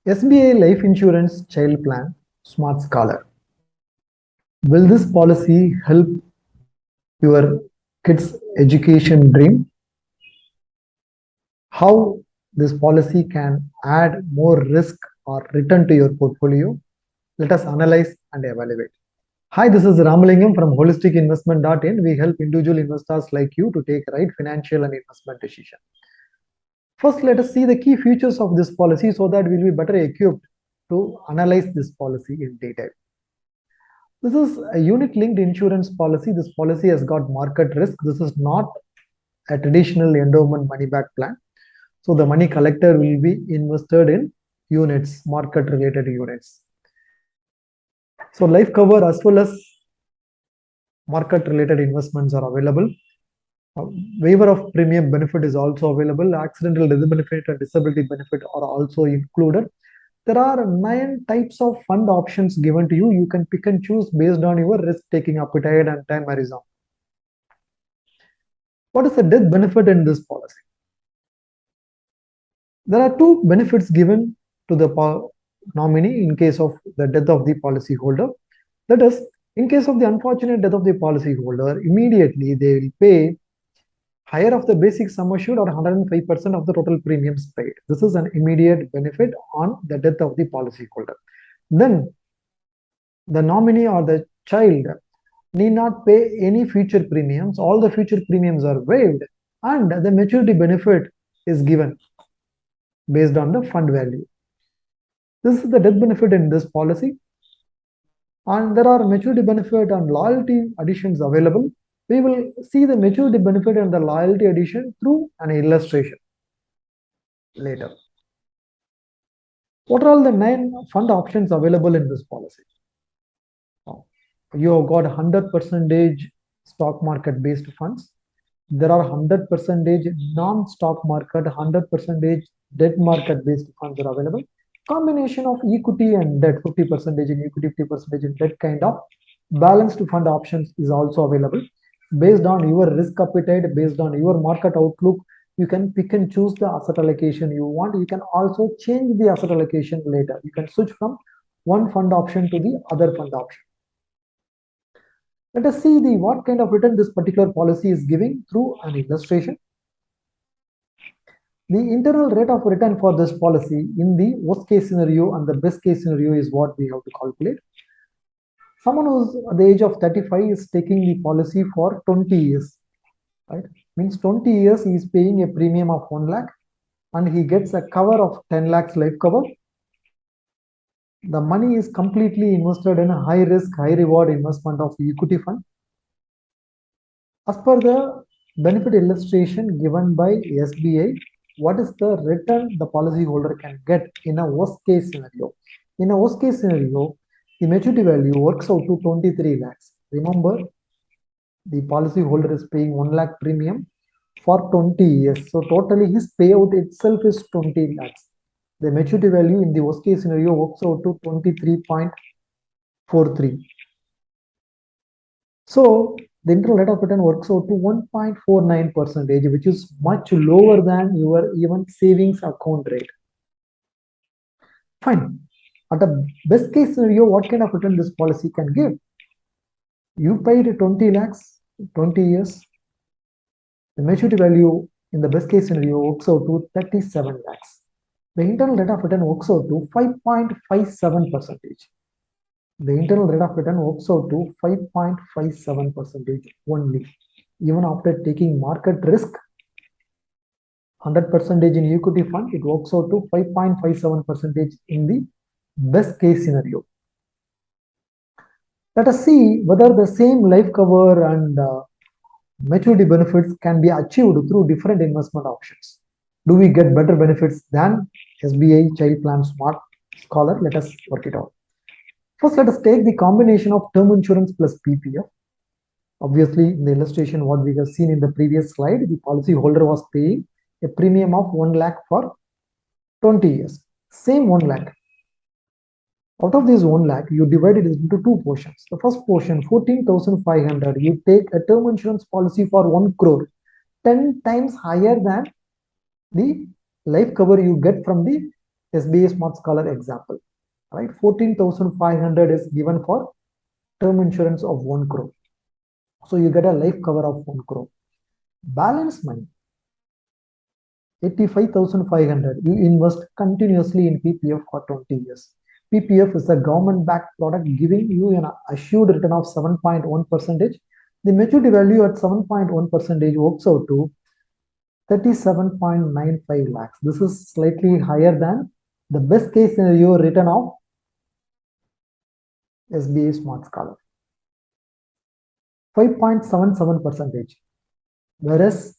SBI Life Insurance Child Plan Smart Scholar. Will this policy help your kids' education dream? How this policy can add more risk or return to your portfolio? Let us analyze and evaluate. Hi, this is Ramalingam from holisticinvestment.in. We help individual investors like you to take right financial and investment decision. First, let us see the key features of this policy so that we'll be better equipped to analyze this policy in detail. This is a unit-linked insurance policy. This policy has got market risk. This is not a traditional endowment money-back plan. So the money collector will be invested in units, market-related units. So life cover as well as market-related investments are available. Waiver of premium benefit is also available. Accidental death benefit and disability benefit are also included. There are 9 types of fund options given to you. You can pick and choose based on your risk-taking appetite and time horizon. What is the death benefit in this policy? There are 2 benefits given to the nominee in case of the death of the policyholder. That is, in case of the unfortunate death of the policyholder, immediately they will pay higher of the basic sum assured or 105% of the total premiums paid. This is an immediate benefit on the death of the policyholder. Then the nominee or the child need not pay any future premiums. All the future premiums are waived and the maturity benefit is given based on the fund value. This is the death benefit in this policy. And there are maturity benefit and loyalty additions available. We will see the maturity benefit and the loyalty addition through an illustration later. What are all the 9 fund options available in this policy? You have got 100% stock market based funds. There are 100% non-stock market, 100% debt market based funds are available. Combination of equity and debt, 50% in equity, 50% in debt kind of balanced fund options is also available. Based on your risk appetite, based on your market outlook, you can pick and choose the asset allocation you want. You can also change the asset allocation later. You can switch from one fund option to the other fund option. Let us see what kind of return this particular policy is giving through an illustration. The internal rate of return for this policy in the worst case scenario and the best case scenario is what we have to calculate. Someone who's at the age of 35 is taking the policy for 20 years, right? Means 20 years he is paying a premium of 1 lakh and he gets a cover of 10 lakhs life cover. The money is completely invested in a high risk, high reward investment of equity fund. As per the benefit illustration given by SBI, what is the return the policyholder can get in a worst case scenario? In a worst case scenario, the maturity value works out to 23 lakhs. Remember, the policyholder is paying 1 lakh premium for 20 years. So totally his payout itself is 20 lakhs. The maturity value in the worst case scenario works out to 23.43. So the internal rate of return works out to 1.49%, which is much lower than your even savings account rate. Fine. At a best case scenario, what kind of return this policy can give? You paid 20 lakhs, 20 years. The maturity value in the best case scenario works out to 37 lakhs. The internal rate of return works out to 5.57%. The internal rate of return works out to 5.57% only. Even after taking market risk, 100% in equity fund, it works out to 5.57% in the best case scenario. Let us see whether the same life cover and maturity benefits can be achieved through different investment options. Do we get better benefits than SBI Child Plan Smart Scholar? Let us work it out. First, let us take the combination of term insurance plus PPF. Obviously, in the illustration, what we have seen in the previous slide, the policyholder was paying a premium of 1 lakh for 20 years. Same 1 lakh. Out of this 1 lakh, you divide it into 2 portions. The first portion, 14,500, you take a term insurance policy for 1 crore, 10 times higher than the life cover you get from the SBI Smart Scholar example, right? 14,500 is given for term insurance of 1 crore. So you get a life cover of 1 crore. Balance money, 85,500. You invest continuously in PPF for 20 years. PPF is a government-backed product giving you an assured return of 7.1%. The maturity value at 7.1% works out to 37.95 lakhs. This is slightly higher than the best case scenario return of SBI Smart Scholar, 5.77%, whereas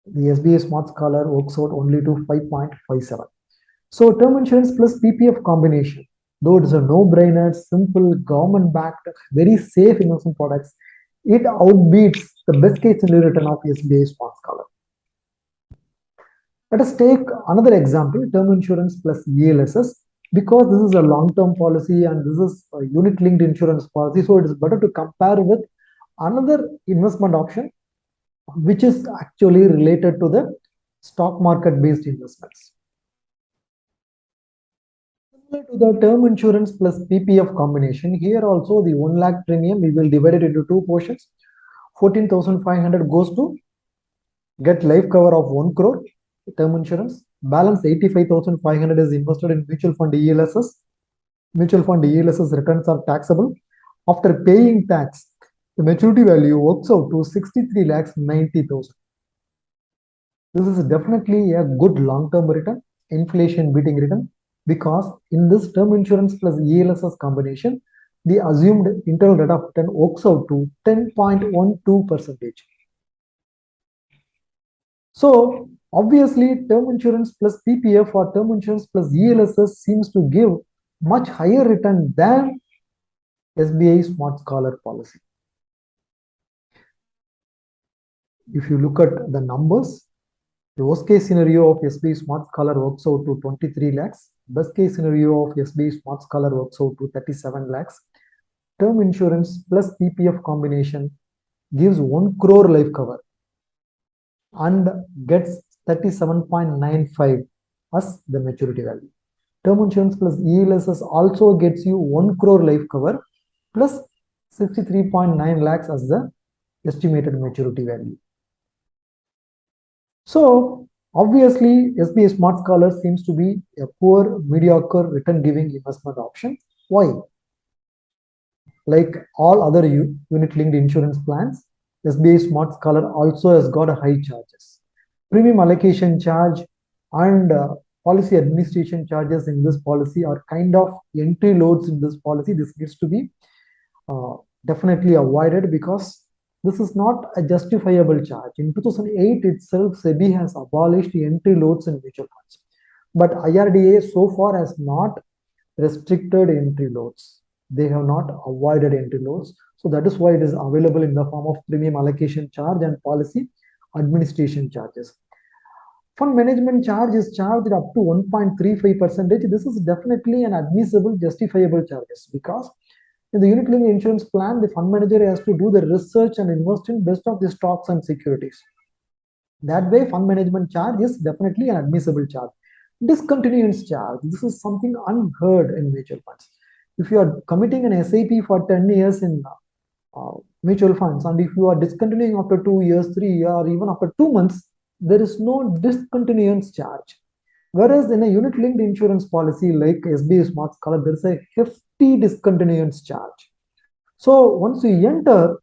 the SBI Smart Scholar works out only to 5.57. So term insurance plus PPF combination, though it is a no-brainer, simple, government-backed, very safe investment products, it outbeats the best case scenario return of SBI Smart Scholar. Let us take another example, term insurance plus ELSS. Because this is a long-term policy and this is a unit-linked insurance policy, so it is better to compare with another investment option which is actually related to the stock market-based investments. Similar to the term insurance plus PPF combination, here also the 1 lakh premium, we will divide it into two portions. 14,500 goes to get life cover of 1 crore term insurance. Balance 85,500 is invested in mutual fund ELSS. Mutual fund ELSS returns are taxable. After paying tax, the maturity value works out to 63 lakhs 90,000. This is definitely a good long-term return, inflation beating return, because in this term insurance plus ELSS combination, the assumed internal rate of return works out to 10.12%. So obviously, term insurance plus PPF or term insurance plus ELSS seems to give much higher return than SBI Smart Scholar policy. If you look at the numbers, the worst case scenario of SBI Smart Scholar works out to 23 lakhs. Best case scenario of SBI Smart Scholar works out to 37 lakhs. Term insurance plus PPF combination gives 1 crore life cover and gets 37.95 as the maturity value. Term insurance plus ELSS also gets you 1 crore life cover plus 63.9 lakhs as the estimated maturity value. So obviously, SBI Smart Scholar seems to be a poor, mediocre return giving investment option. Why? Like all other unit linked insurance plans, SBI Smart Scholar also has got a high charges. Premium allocation charge and policy administration charges in this policy are kind of entry loads in this policy. This needs to be definitely avoided because this is not a justifiable charge. In 2008 itself, SEBI has abolished entry loads in mutual funds. But IRDA so far has not restricted entry loads. They have not avoided entry loads. So that is why it is available in the form of premium allocation charge and policy administration charges. Fund management charge is charged up to 1.35%. This is definitely an admissible, justifiable charges because in the unit linked insurance plan, the fund manager has to do the research and invest in best of the stocks and securities. That way, fund management charge is definitely an admissible charge. Discontinuance charge, this is something unheard in mutual funds. If you are committing an SIP for 10 years in mutual funds, and if you are discontinuing after 2 years, 3 years, or even after 2 months, there is no discontinuance charge. Whereas in a unit linked insurance policy like SBI Smart Scholar, there is a hefty discontinuance charge. So once you enter,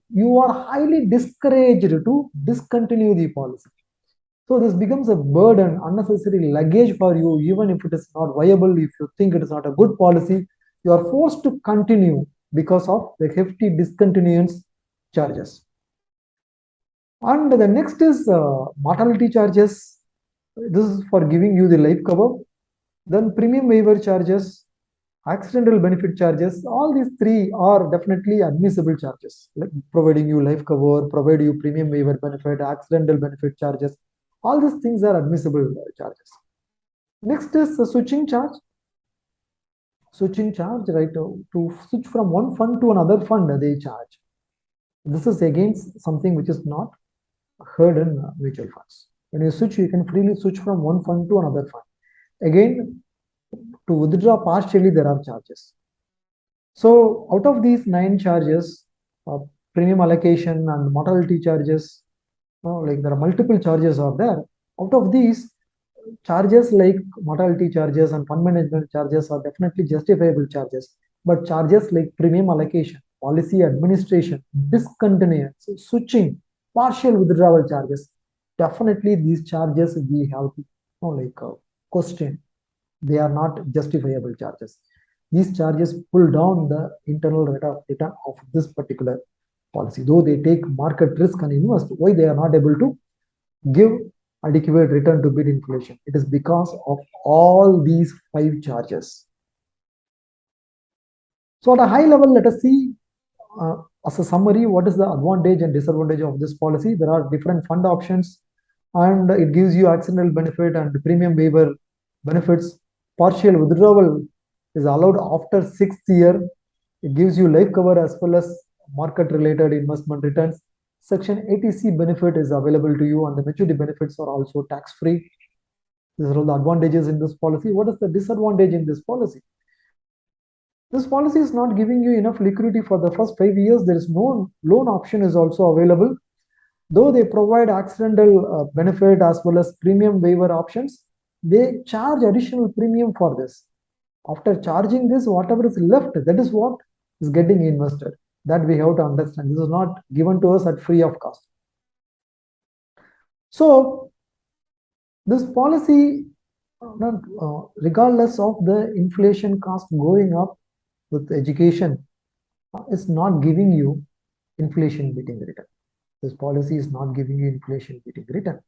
you are highly discouraged to discontinue the policy. So this becomes a burden, unnecessary luggage for you, even if it is not viable. If you think it is not a good policy, you are forced to continue because of the hefty discontinuance charges. And the next is mortality charges. This is for giving you the life cover. Then premium waiver charges, accidental benefit charges. All these three are definitely admissible charges, like providing you life cover, provide you premium waiver benefit, accidental benefit charges. All these things are admissible charges. Next is the switching charge. Switching charge, right? To switch from one fund to another fund, they charge. This is against something which is not heard in mutual funds. When you switch, you can freely switch from one fund to another fund. Again, to withdraw partially, there are charges. So out of these 9 charges, premium allocation and mortality charges, like there are multiple charges are there. Out of these, charges like mortality charges and fund management charges are definitely justifiable charges. But charges like premium allocation, policy administration, discontinuance, switching, partial withdrawal charges, definitely these charges we have question. They are not justifiable charges. These charges pull down the internal rate of return of this particular policy. Though they take market risk and invest, why they are not able to give adequate return to beat inflation? It is because of all these 5 charges. So at a high level, let us see as a summary, what is the advantage and disadvantage of this policy? There are different fund options, and it gives you accidental benefit and premium waiver benefits. Partial withdrawal is allowed after 6th year. It gives you life cover as well as market related investment returns. Section 80C benefit is available to you, and the maturity benefits are also tax free. These are all the advantages in this policy. What is the disadvantage in this policy? This policy is not giving you enough liquidity for the first 5 years. There is no loan option is also available. Though they provide accidental benefit as well as premium waiver options, they charge additional premium for this. After charging this, whatever is left, that is what is getting invested. That we have to understand. This is not given to us at free of cost. So this policy, regardless of the inflation cost going up with education, is not giving you inflation beating return. This policy is not giving you inflation beating return.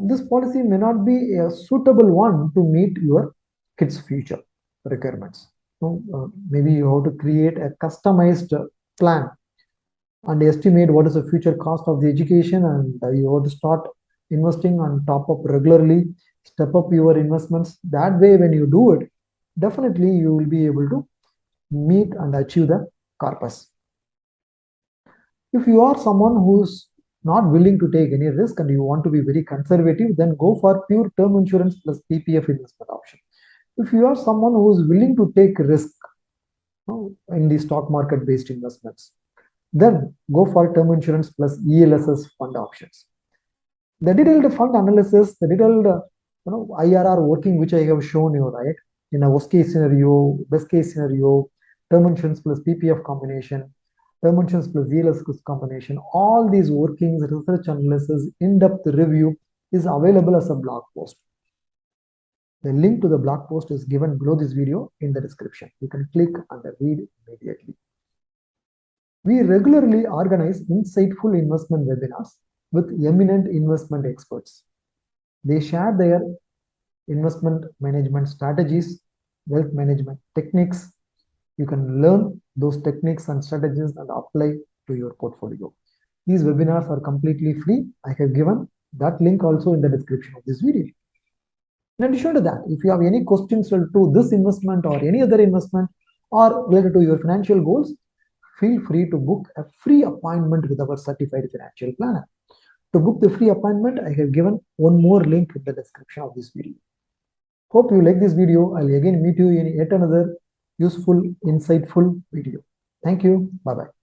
This policy may not be a suitable one to meet your kids' future requirements. So, maybe you have to create a customized plan and estimate what is the future cost of the education, and you have to start investing and top up regularly, step up your investments. That way, when you do it, definitely you will be able to meet and achieve the corpus. If you are someone who's not willing to take any risk and you want to be very conservative, then go for pure term insurance plus PPF investment option. If you are someone who is willing to take risk in the stock market based investments, then go for term insurance plus ELSS fund options. The detailed fund analysis, the detailed IRR working, which I have shown you, right? In a worst case scenario, best case scenario, term insurance plus PPF combination, term insurance plus ELSS combination, all these workings, research analysis, in-depth review is available as a blog post. The link to the blog post is given below this video in the description. You can click and read immediately. We regularly organize insightful investment webinars with eminent investment experts. They share their investment management strategies, wealth management techniques. You can learn those techniques and strategies and apply to your portfolio. These webinars are completely free. I have given that link also in the description of this video. In addition to that, if you have any questions to this investment or any other investment or related to your financial goals, feel free to book a free appointment with our certified financial planner. To book the free appointment, I have given one more link in the description of this video. Hope you like this video. I'll again meet you in yet another useful, insightful video. Thank you. Bye-bye.